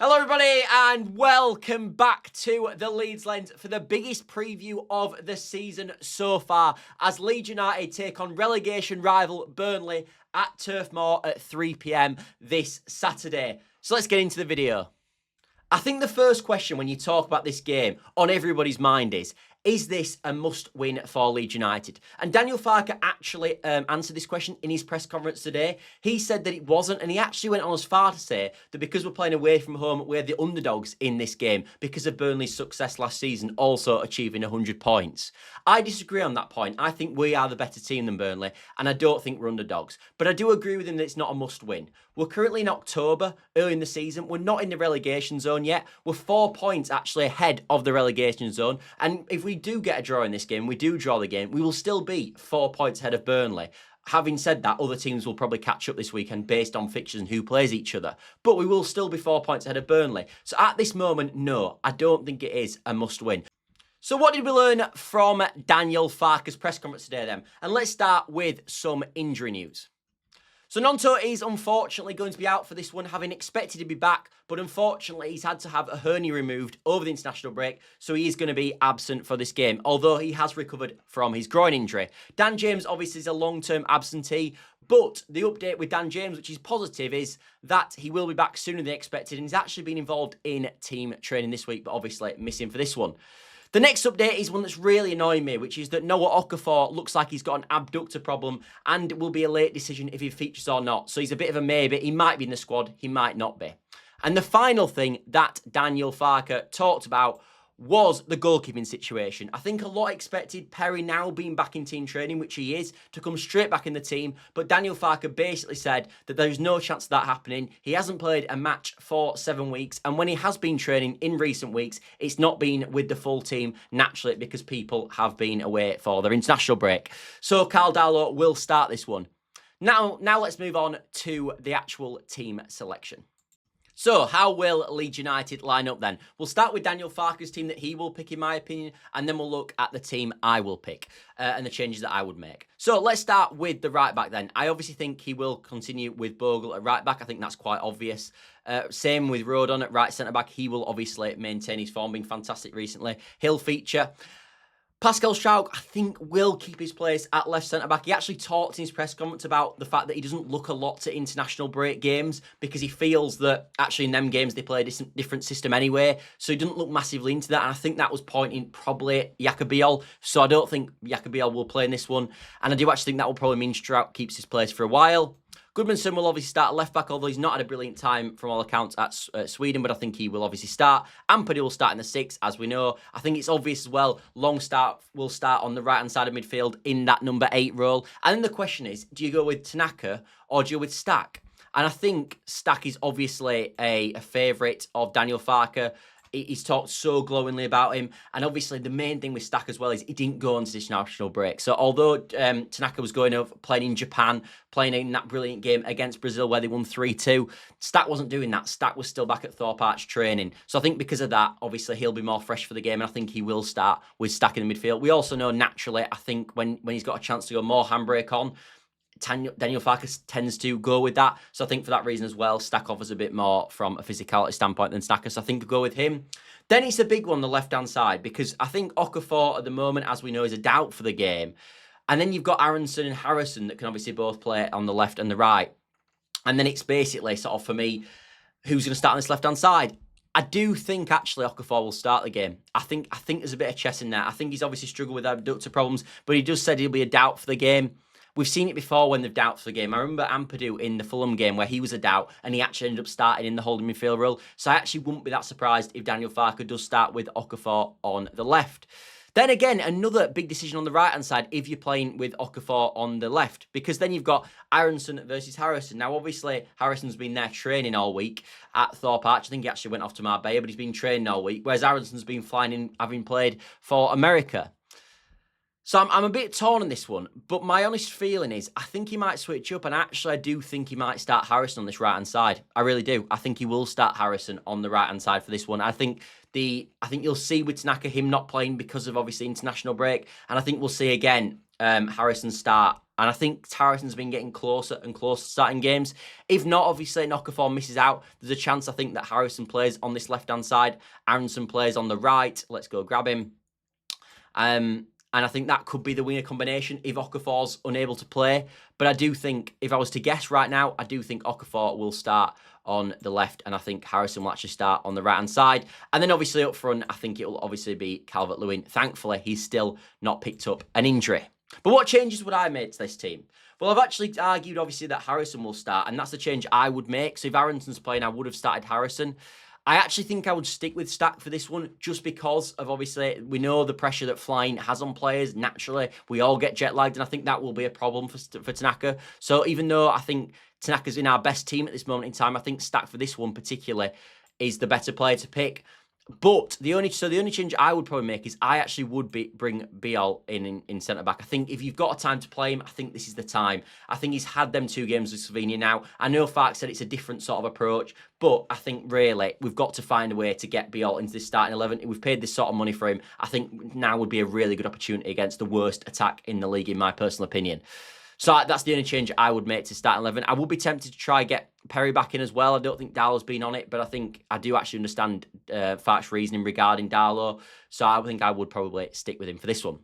Hello everybody and welcome back to the Leeds Lens for the biggest preview of the season so far as Leeds United take on relegation rival Burnley at Turf Moor at 3 p.m. this Saturday. So let's get into the video. I think the first question when you talk about this game on everybody's mind is this a must-win for Leeds United? And Daniel Farke actually answered this question in his press conference today. He said that it wasn't, and he actually went on as far to say that because we're playing away from home, we're the underdogs in this game because of Burnley's success last season, also achieving 100 points. I disagree on that point. I think we are the better team than Burnley, and I don't think we're underdogs. But I do agree with him that it's not a must-win. We're currently in October, early in the season. We're not in the relegation zone yet. We're 4 points actually ahead of the relegation zone, and if we do get a draw in this game, we do draw the game, we will still be 4 points ahead of Burnley. Having said that, other teams will probably catch up this weekend based on fixtures and who plays each other. But we will still be 4 points ahead of Burnley. So at this moment, no, I don't think it is a must-win. So what did we learn from Daniel Farke's press conference today then? And let's start with some injury news. So Gnonto is unfortunately going to be out for this one, having expected to be back, but unfortunately he's had to have a hernia removed over the international break, so he is going to be absent for this game, although he has recovered from his groin injury. Dan James obviously is a long-term absentee, but the update with Dan James, which is positive, is that he will be back sooner than expected, and he's actually been involved in team training this week, but obviously missing for this one. The next update is one that's really annoying me, which is that Noah Okafor looks like he's got an abductor problem and it will be a late decision if he features or not. So he's a bit of a maybe. He might be in the squad, he might not be. And the final thing that Daniel Farke talked about was the goalkeeping situation. I think a lot expected Perri now being back in team training, which he is, to come straight back in the team. But Daniel Farke basically said that there's no chance of that happening. He hasn't played a match for 7 weeks. And when he has been training in recent weeks, it's not been with the full team naturally because people have been away for their international break. So Carl Darlow will start this one. Now let's move on to the actual team selection. So, how will Leeds United line up then? We'll start with Daniel Farke's team that he will pick, in my opinion, and then we'll look at the team I will pick and the changes that I would make. So, let's start with the right back then. I obviously think he will continue with Bogle at right back. I think that's quite obvious. Same with Rodon at right centre back. He will obviously maintain his form, being fantastic recently. He'll feature. Pascal Struijk, I think, will keep his place at left centre-back. He actually talked in his press conference about the fact that he doesn't look a lot to international break games because he feels that actually in them games they play a different system anyway, so he doesn't look massively into that, and I think that was pointing probably at BIJOL, so I don't think BIJOL will play in this one, and I do actually think that will probably mean Struijk keeps his place for a while. Goodmanson will obviously start at left-back, although he's not had a brilliant time from all accounts at Sweden, but I think he will obviously start. Perri will start in the 6, as we know. I think it's obvious as well, Longstaff will start on the right-hand side of midfield in that number 8 role. And then the question is, do you go with Tanaka or do you go with Stack? And I think Stack is obviously a favourite of Daniel Farke. He's talked so glowingly about him. And obviously, the main thing with Stack as well is he didn't go onto this national break. So although Tanaka was going over, playing in Japan, playing in that brilliant game against Brazil where they won 3-2, Stack wasn't doing that. Stack was still back at Thorpe Arch training. So I think because of that, obviously, he'll be more fresh for the game. And I think he will start with Stack in the midfield. We also know, naturally, I think when he's got a chance to go more handbrake on, Daniel Farke tends to go with that. So I think for that reason as well, Stack offers a bit more from a physicality standpoint than Stacker. So I think I'll go with him. Then it's a big one, the left-hand side, because I think Okafor at the moment, as we know, is a doubt for the game. And then you've got Aronson and Harrison that can obviously both play on the left and the right. And then it's basically sort of, for me, who's going to start on this left-hand side? I do think actually Okafor will start the game. I think there's a bit of chess in there. I think he's obviously struggled with abductor problems, but he just said he'll be a doubt for the game. We've seen it before when they've doubts for the game. I remember Ampadu in the Fulham game where he was a doubt and he actually ended up starting in the holding midfield role. So I actually wouldn't be that surprised if Daniel Farke does start with Okafor on the left. Then again, another big decision on the right-hand side if you're playing with Okafor on the left, because then you've got Aronson versus Harrison. Now, obviously, Harrison's been there training all week at Thorpe Arch. I think he actually went off to Marbella, but he's been training all week, whereas Aronson's been flying in, having played for America. So I'm a bit torn on this one, but my honest feeling is I think he might switch up, and actually I do think he might start Harrison on this right-hand side. I really do. I think he will start Harrison on the right-hand side for this one. I think you'll see with Tanaka him not playing because of obviously international break, and I think we'll see again Harrison start And I think Harrison's been getting closer and closer to starting games. If not, obviously, Okafor misses out. There's a chance, I think, that Harrison plays on this left-hand side. Aronson plays on the right. Let's go grab him. And I think that could be the winger combination if Okafor's unable to play. But I do think, if I was to guess right now, I do think Okafor will start on the left, and I think Harrison will actually start on the right-hand side. And then obviously up front, I think it will obviously be Calvert-Lewin. Thankfully, he's still not picked up an injury. But what changes would I make to this team? Well, I've actually argued, obviously, that Harrison will start, and that's the change I would make. So if Aronson's playing, I would have started Harrison. I actually think I would stick with Stack for this one, just because of, obviously, we know the pressure that flying has on players. Naturally, we all get jet lagged, and I think that will be a problem for Tanaka. So even though I think Tanaka's in our best team at this moment in time, I think Stack for this one particularly is the better player to pick. But the only change I would probably make is I actually would bring BIJOL in centre-back. I think if you've got a time to play him, I think this is the time. I think he's had them 2 games with Slovenia now. I know Farke said it's a different sort of approach, but I think really we've got to find a way to get BIJOL into this starting 11. We've paid this sort of money for him. I think now would be a really good opportunity against the worst attack in the league, in my personal opinion. So that's the only change I would make to starting 11. I would be tempted to try get Perri back in as well. I don't think Darlow's been on it, but I think I do actually understand Farke's reasoning regarding Darlow. So I think I would probably stick with him for this one.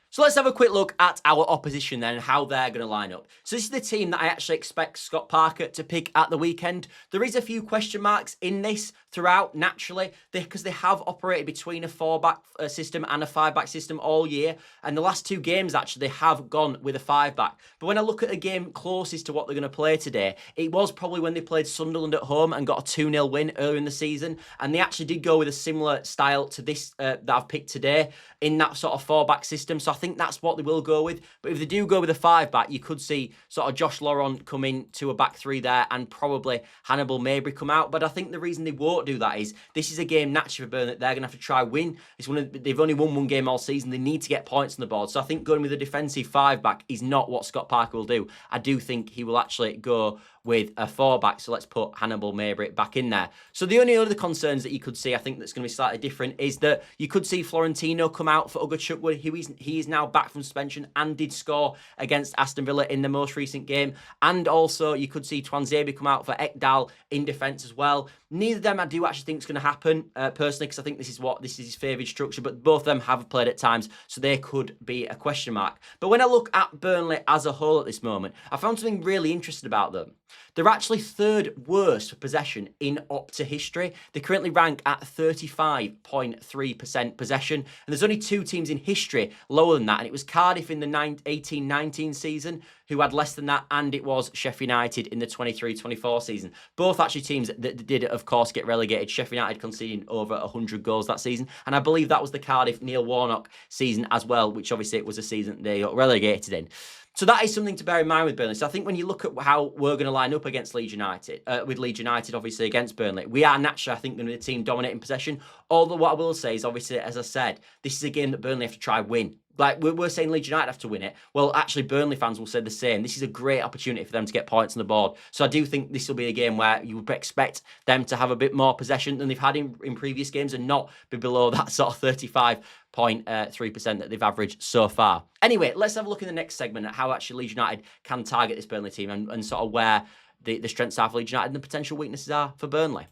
So let's have a quick look at our opposition then and how they're going to line up. So this is the team that I actually expect Scott Parker to pick at the weekend. There is a few question marks in this throughout, naturally, because they have operated between a 4-back system and a 5-back system all year. And the last 2 games, actually, they have gone with a 5-back. But when I look at a game closest to what they're going to play today, it was probably when they played Sunderland at home and got a 2-0 win earlier in the season. And they actually did go with a similar style to this that I've picked today in that sort of 4-back system. So I think that's what they will go with. But if they do go with a 5-back, you could see sort of Josh Laurent come in to a back 3 there and probably Hannibal Mabry come out. But I think the reason they won't do that is this is a game naturally for Burnley that they're going to have to try win. They've only won 1 game all season. They need to get points on the board. So I think going with a defensive 5-back is not what Scott Parker will do. I do think he will actually go with a 4-back. So let's put Hannibal Mabry back in there. So the only other concerns that you could see, I think that's going to be slightly different, is that you could see Florentino come out for Uga Chukwueze. He is now back from suspension and did score against Aston Villa in the most recent game. And also you could see Twanzebe come out for Ekdal in defence as well. Neither of them I do actually think is going to happen, personally, because I think this is his favoured structure, but both of them have played at times, so they could be a question mark. But when I look at Burnley as a whole at this moment, I found something really interesting about them. They're actually 3rd worst for possession in Opta history. They currently rank at 35.3% possession, and there's only 2 teams in history lower than that, and it was Cardiff in the 18-19 season who had less than that, and it was Sheffield United in the 23-24 season. Both actually teams that did, of course, get relegated. Sheffield United conceding over 100 goals that season, and I believe that was the Cardiff Neil Warnock season as well, which obviously it was a season they got relegated in. So that is something to bear in mind with Burnley. So I think when you look at how we're going to line up against Leeds United, with Leeds United obviously against Burnley, we are naturally, I think, going to be the team dominating possession. Although what I will say is, obviously, as I said, this is a game that Burnley have to try win. Like, we're saying Leeds United have to win it. Well, actually, Burnley fans will say the same. This is a great opportunity for them to get points on the board. So I do think this will be a game where you would expect them to have a bit more possession than they've had in previous games and not be below that sort of 35.3% that they've averaged so far. Anyway, let's have a look in the next segment at how actually Leeds United can target this Burnley team and sort of where the strengths are for Leeds United and the potential weaknesses are for Burnley.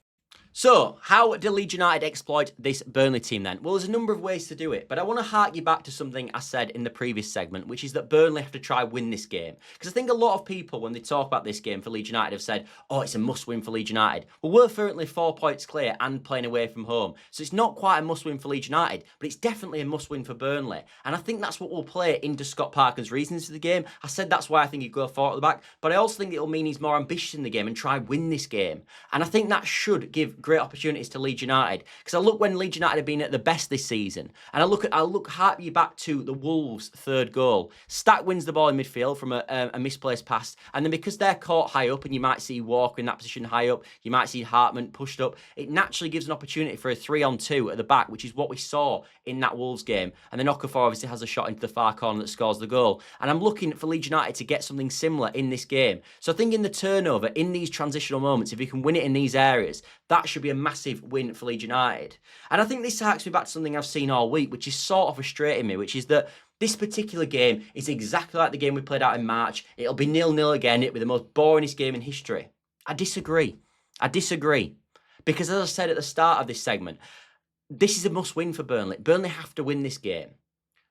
So, how do Leeds United exploit this Burnley team then? Well, there's a number of ways to do it, but I want to hark you back to something I said in the previous segment, which is that Burnley have to try win this game. Because I think a lot of people, when they talk about this game for Leeds United, have said, oh, it's a must-win for Leeds United. Well, we're currently 4 points clear and playing away from home. So it's not quite a must-win for Leeds United, but it's definitely a must-win for Burnley. And I think that's what will play into Scott Parker's reasons for the game. I said that's why I think he'd go 4 at the back, but I also think it'll mean he's more ambitious in the game and try win this game. And I think that should give great opportunities to Leeds United, because I look when Leeds United have been at the best this season, and I hark you back to the Wolves' 3rd goal. Stack wins the ball in midfield from a misplaced pass, and then because they're caught high up, and you might see Walker in that position high up, you might see Hartman pushed up, it naturally gives an opportunity for a 3-on-2 at the back, which is what we saw in that Wolves game. And then Okafor obviously has a shot into the far corner that scores the goal. And I'm looking for Leeds United to get something similar in this game. So I think in the turnover, in these transitional moments, if you can win it in these areas, that should be a massive win for Leeds United. And I think this harks me back to something I've seen all week, which is sort of frustrating me, which is that This particular game is exactly like the game we played out in March. It'll be 0-0 again. It'll be the most boringest game in history. I disagree. Because as I said at the start of this segment, this is a must-win for Burnley. Burnley have to win this game.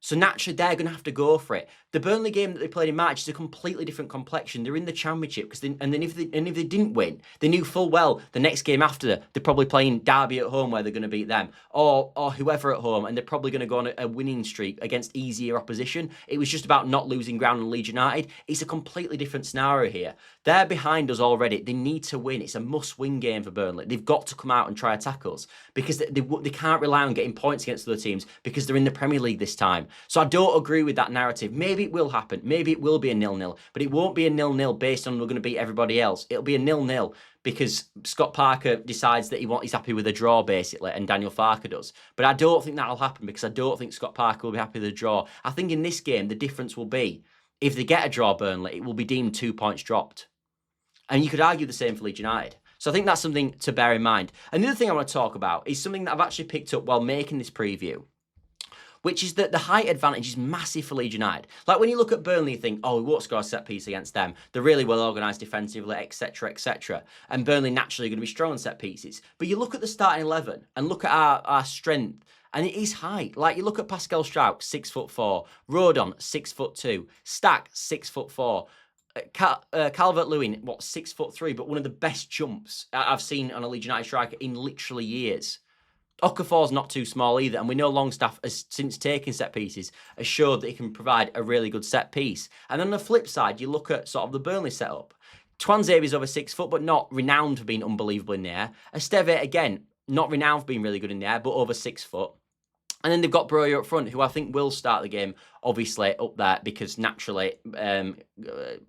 So naturally, they're going to have to go for it. The Burnley game that they played in March is a completely different complexion. They're in the Championship, and then if they didn't win, they knew full well the next game after they're probably playing Derby at home where they're going to beat them, or whoever at home, and they're probably going to go on a winning streak against easier opposition. It was just about not losing ground on Leeds United. It's a completely different scenario here. They're behind us already. They need to win. It's a must-win game for Burnley. They've got to come out and try attack us because they can't rely on getting points against other teams because they're in the Premier League this time. So I don't agree with that narrative. Maybe it will happen. Maybe it will be a 0-0, but it won't be a 0-0 based on we're going to beat everybody else. It'll be a 0-0 because Scott Parker decides that he's happy with a draw, basically, and Daniel Farke does. But I don't think that'll happen because I don't think Scott Parker will be happy with a draw. I think in this game, the difference will be, if they get a draw, Burnley, it will be deemed 2 points dropped. And you could argue the same for Leeds United. So I think that's something to bear in mind. And the other thing I want to talk about is something that I've actually picked up while making this preview, which is that the height advantage is massive for Leeds United. Like when you look at Burnley, you think, oh, we won't score a set piece against them. They're really well organised defensively, etc., etc. And Burnley naturally are going to be strong on set pieces. But you look at the starting 11 and look at our strength, and it is height. Like you look at Pascal Struijk, 6'4", Rodon, 6'2", Stack, 6'4". Calvert-Lewin, 6'3", but one of the best jumps I've seen on a Leeds United striker in literally years. Okafor's not too small either, and we know Longstaff, has, since taking set pieces, has showed that he can provide a really good set piece. And on the flip side, you look at sort of the Burnley setup. Tuanzebe's over 6 foot, but not renowned for being unbelievable in the air. Esteve, again, not renowned for being really good in the air, but over 6 foot. And then they've got Broja up front, who I think will start the game, obviously, up there, because naturally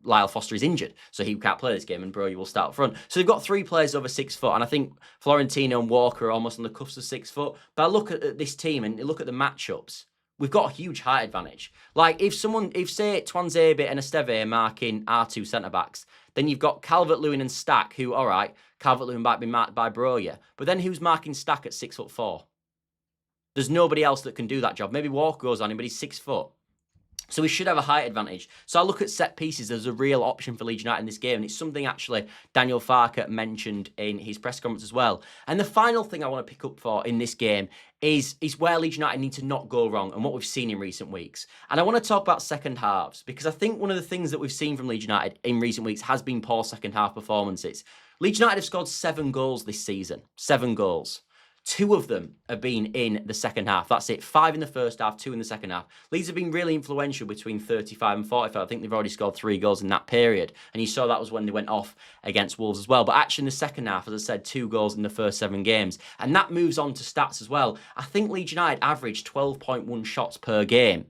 Lyle Foster is injured, so he can't play this game, and Broja will start up front. So they've got 3 players over 6 foot, and I think Florentino and Walker are almost on the cuffs of 6 foot. But I look at this team and look at the matchups. We've got a huge height advantage. Like, if say, Tuanzebe and Esteve are marking our 2 centre-backs, then you've got Calvert-Lewin and Stack, who, all right, Calvert-Lewin might be marked by Broja, but then who's marking Stack at 6'4"? There's nobody else that can do that job. Maybe Walker goes on him, but he's 6 foot. So we should have a height advantage. So I look at set pieces as a real option for Leeds United in this game. And it's something actually Daniel Farke mentioned in his press conference as well. And the final thing I want to pick up for in this game is where Leeds United need to not go wrong and what we've seen in recent weeks. And I want to talk about second halves, because I think one of the things that we've seen from Leeds United in recent weeks has been poor second half performances. Leeds United have scored 7 goals this season. 7 goals. 2 of them have been in the second half. That's it. 5 in the first half, 2 in the second half. Leeds have been really influential between 35 and 45. I think they've already scored 3 goals in that period. And you saw that was when they went off against Wolves as well. But actually in the second half, as I said, 2 goals in the first 7 games. And that moves on to stats as well. I think Leeds United averaged 12.1 shots per game.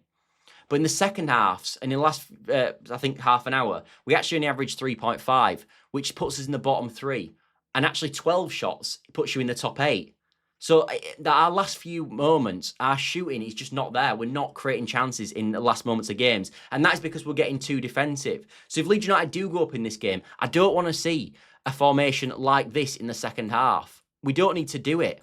But in the second halves, and in the last, I think, half an hour, we actually only averaged 3.5, which puts us in the bottom 3. And actually 12 shots puts you in the top 8. So our last few moments, our shooting is just not there. We're not creating chances in the last moments of games. And that is because we're getting too defensive. So if Leeds United do go up in this game, I don't want to see a formation like this in the second half. We don't need to do it.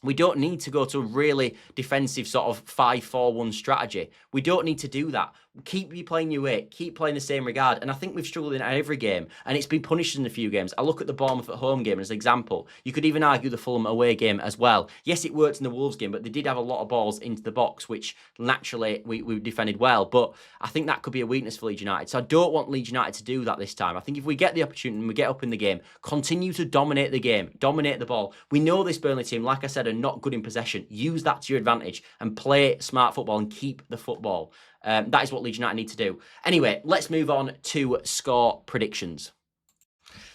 We don't need to go to a really defensive sort of 5-4-1 strategy. We don't need to do that. Keep you playing your way. Keep playing the same regard. And I think we've struggled in every game, and it's been punished in a few games. I look at the Bournemouth at home game as an example. You could even argue the Fulham away game as well. Yes, it worked in the Wolves game, but they did have a lot of balls into the box, which naturally we defended well. But I think that could be a weakness for Leeds United. So I don't want Leeds United to do that this time. I think if we get the opportunity and we get up in the game, continue to dominate the game, dominate the ball. We know this Burnley team, like I said, are not good in possession. Use that to your advantage and play smart football and keep the football. That is what Leeds United need to do. Anyway, let's move on to score predictions.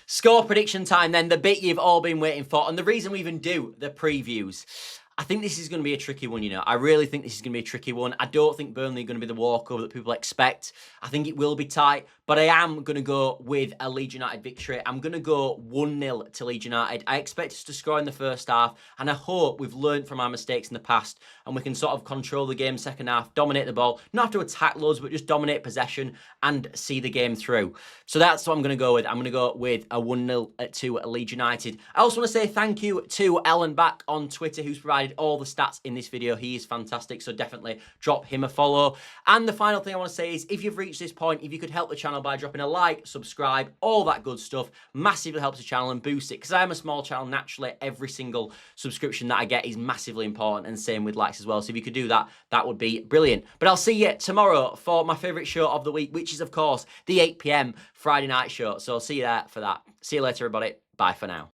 Score prediction time then, the bit you've all been waiting for. And the reason we even do the previews, I think this is going to be a tricky one, you know. I really think this is going to be a tricky one. I don't think Burnley are going to be the walkover that people expect. I think it will be tight, but I am going to go with a Leeds United victory. I'm going to go 1-0 to Leeds United. I expect us to score in the first half, and I hope we've learned from our mistakes in the past, and we can sort of control the game second half, dominate the ball, not have to attack loads, but just dominate possession and see the game through. So that's what I'm going to go with. I'm going to go with a 1-0 to Leeds United. I also want to say thank you to Ellen back on Twitter, who's provided provided all the stats in this video. He is fantastic, so definitely drop him a follow. And the final thing I want to say is, if you've reached this point, if you could help the channel by dropping a like, subscribe, all that good stuff, massively helps the channel and boosts it, because I am a small channel. Naturally, every single subscription that I get is massively important, and same with likes as well. So if you could do that, that would be brilliant. But I'll see you tomorrow for my favourite show of the week, which is, of course, the 8 p.m. Friday night show. So I'll see you there for that. See you later, everybody. Bye for now.